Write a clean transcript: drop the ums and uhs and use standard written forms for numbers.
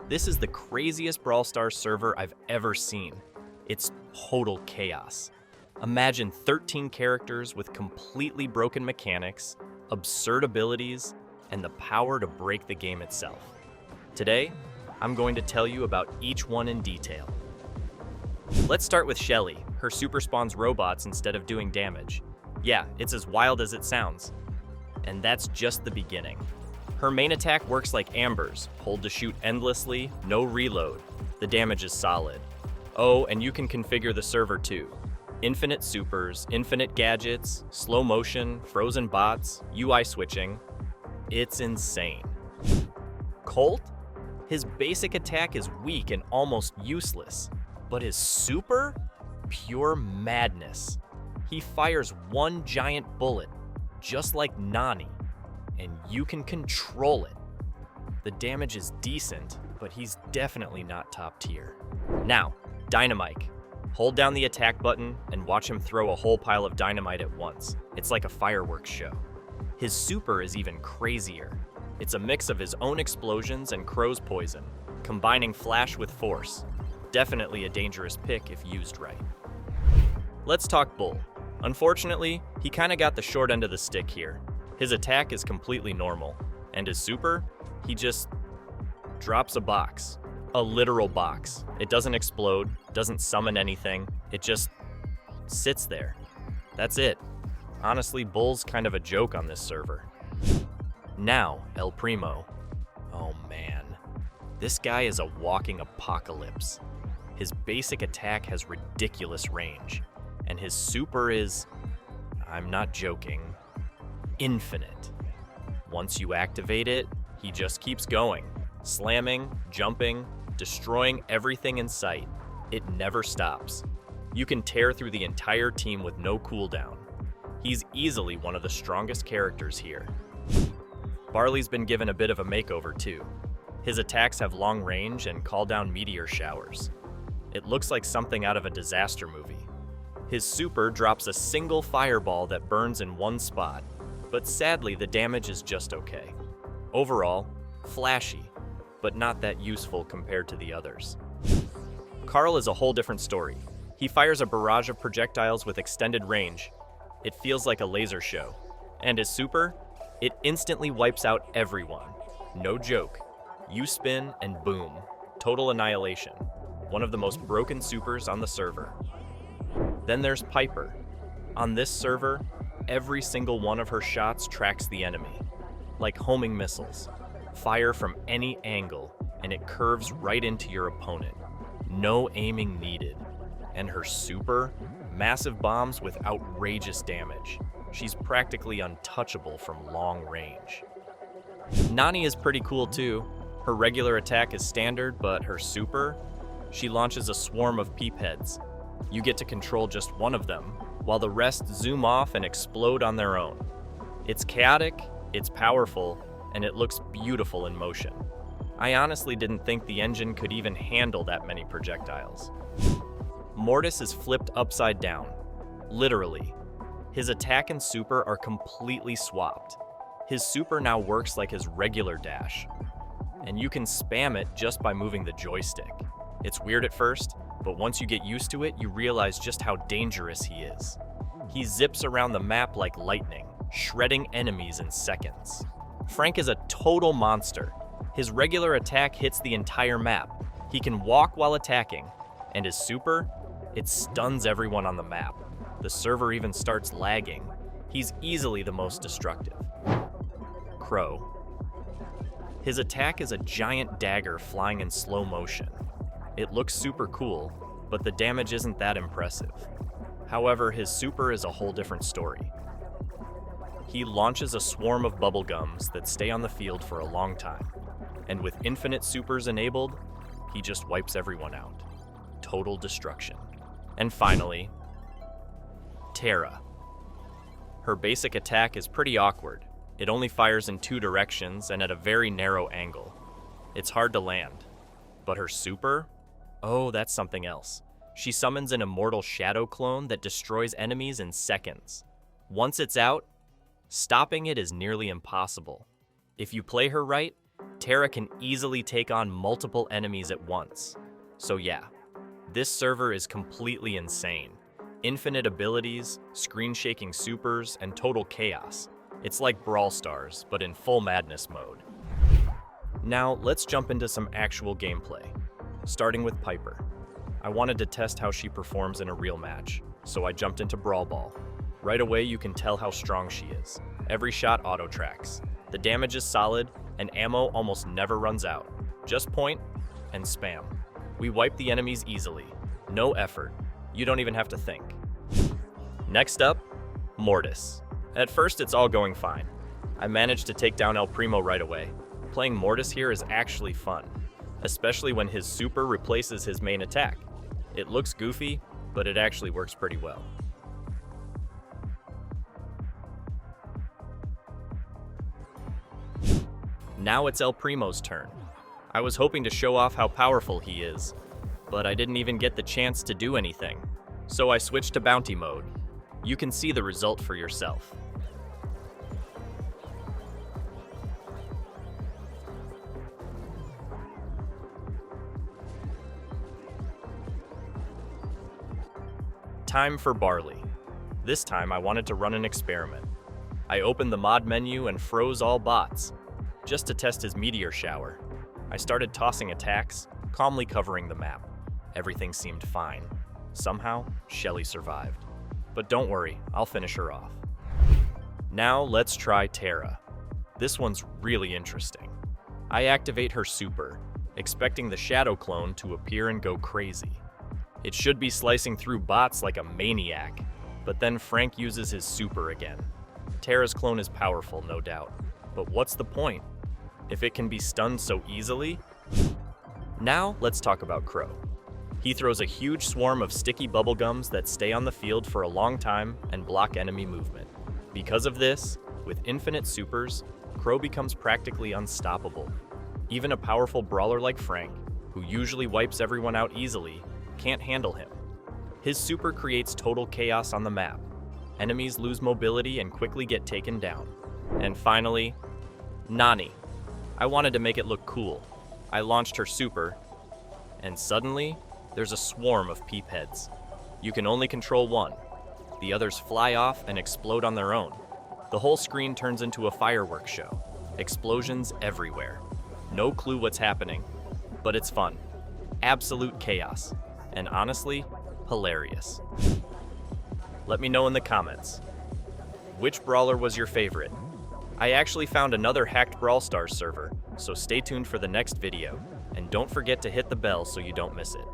This is the craziest Brawl Stars server I've ever seen. It's total chaos. Imagine 13 characters with completely broken mechanics, absurd abilities, and the power to break the game itself. Today, I'm going to tell you about each one in detail. Let's start with Shelly. Her super spawns robots instead of doing damage. Yeah, it's as wild as it sounds. And that's just the beginning. Her main attack works like Amber's, hold to shoot endlessly, no reload. The damage is solid. Oh, and you can configure the server too. Infinite supers, infinite gadgets, slow motion, frozen bots, UI switching. It's insane. Colt? His basic attack is weak and almost useless, but his super? Pure madness. He fires one giant bullet, just like Nani, and you can control it. The damage is decent, but he's definitely not top tier. Now, Dynamite. Hold down the attack button and watch him throw a whole pile of dynamite at once. It's like a fireworks show. His super is even crazier. It's a mix of his own explosions and Crow's poison, combining flash with force. Definitely a dangerous pick if used right. Let's talk Bull. Unfortunately, he kinda got the short end of the stick here. His attack is completely normal, and his super, he just drops a box. A literal box. It doesn't explode, doesn't summon anything, it just sits there. That's it. Honestly, Bull's kind of a joke on this server. Now, El Primo. Oh man. This guy is a walking apocalypse. His basic attack has ridiculous range, and his super is, I'm not joking, infinite. Once you activate it, he just keeps going, slamming, jumping, destroying everything in sight. It never stops. You can tear through the entire team with no cooldown. He's easily one of the strongest characters here. Barley's been given a bit of a makeover too. His attacks have long range and call down meteor showers. It looks like something out of a disaster movie. His super drops a single fireball that burns in one spot, but sadly the damage is just okay. Overall, flashy, but not that useful compared to the others. Carl is a whole different story. He fires a barrage of projectiles with extended range. It feels like a laser show. And his super? It instantly wipes out everyone. No joke. You spin and boom. Total annihilation. One of the most broken supers on the server. Then there's Piper. On this server, every single one of her shots tracks the enemy. Like homing missiles. Fire from any angle, and it curves right into your opponent. No aiming needed. And her super? Massive bombs with outrageous damage. She's practically untouchable from long range. Nani is pretty cool too. Her regular attack is standard, but her super? She launches a swarm of peep heads. You get to control just one of them, while the rest zoom off and explode on their own. It's chaotic, it's powerful, and it looks beautiful in motion. I honestly didn't think the engine could even handle that many projectiles. Mortis is flipped upside down. Literally. His attack and super are completely swapped. His super now works like his regular dash, and you can spam it just by moving the joystick. It's weird at first, but once you get used to it, you realize just how dangerous he is. He zips around the map like lightning, shredding enemies in seconds. Frank is a total monster. His regular attack hits the entire map. He can walk while attacking, and his super? It stuns everyone on the map. The server even starts lagging. He's easily the most destructive. Crow. His attack is a giant dagger flying in slow motion. It looks super cool, but the damage isn't that impressive. However, his super is a whole different story. He launches a swarm of bubblegums that stay on the field for a long time, and with infinite supers enabled, he just wipes everyone out. Total destruction. And finally, Terra. Her basic attack is pretty awkward. It only fires in two directions and at a very narrow angle. It's hard to land. But her super? Oh, that's something else. She summons an immortal shadow clone that destroys enemies in seconds. Once it's out, stopping it is nearly impossible. If you play her right, Terra can easily take on multiple enemies at once. So yeah, this server is completely insane. Infinite abilities, screen-shaking supers, and total chaos. It's like Brawl Stars, but in full madness mode. Now, let's jump into some actual gameplay. Starting with Piper. I wanted to test how she performs in a real match, so I jumped into Brawl Ball. Right away, you can tell how strong she is. Every shot auto-tracks. The damage is solid, and ammo almost never runs out. Just point and spam. We wipe the enemies easily. No effort. You don't even have to think. Next up, Mortis. At first, it's all going fine. I managed to take down El Primo right away. Playing Mortis here is actually fun, especially when his super replaces his main attack. It looks goofy, but it actually works pretty well. Now it's El Primo's turn. I was hoping to show off how powerful he is, but I didn't even get the chance to do anything. So I switched to bounty mode. You can see the result for yourself. Time for Barley. This time I wanted to run an experiment. I opened the mod menu and froze all bots, just to test his meteor shower. I started tossing attacks, calmly covering the map. Everything seemed fine. Somehow, Shelly survived. But don't worry, I'll finish her off. Now let's try Terra. This one's really interesting. I activate her super, expecting the shadow clone to appear and go crazy. It should be slicing through bots like a maniac, but then Frank uses his super again. Terra's clone is powerful, no doubt, but what's the point if it can be stunned so easily? Now let's talk about Crow. He throws a huge swarm of sticky bubblegums that stay on the field for a long time and block enemy movement. Because of this, with infinite supers, Crow becomes practically unstoppable. Even a powerful brawler like Frank, who usually wipes everyone out easily, can't handle him. His super creates total chaos on the map. Enemies lose mobility and quickly get taken down. And finally, Nani. I wanted to make it look cool. I launched her super, and suddenly, there's a swarm of peep heads. You can only control one. The others fly off and explode on their own. The whole screen turns into a fireworks show. Explosions everywhere. No clue what's happening, but it's fun. Absolute chaos. And honestly, hilarious. Let me know in the comments. Which brawler was your favorite? I actually found another hacked Brawl Stars server, so stay tuned for the next video, and don't forget to hit the bell so you don't miss it.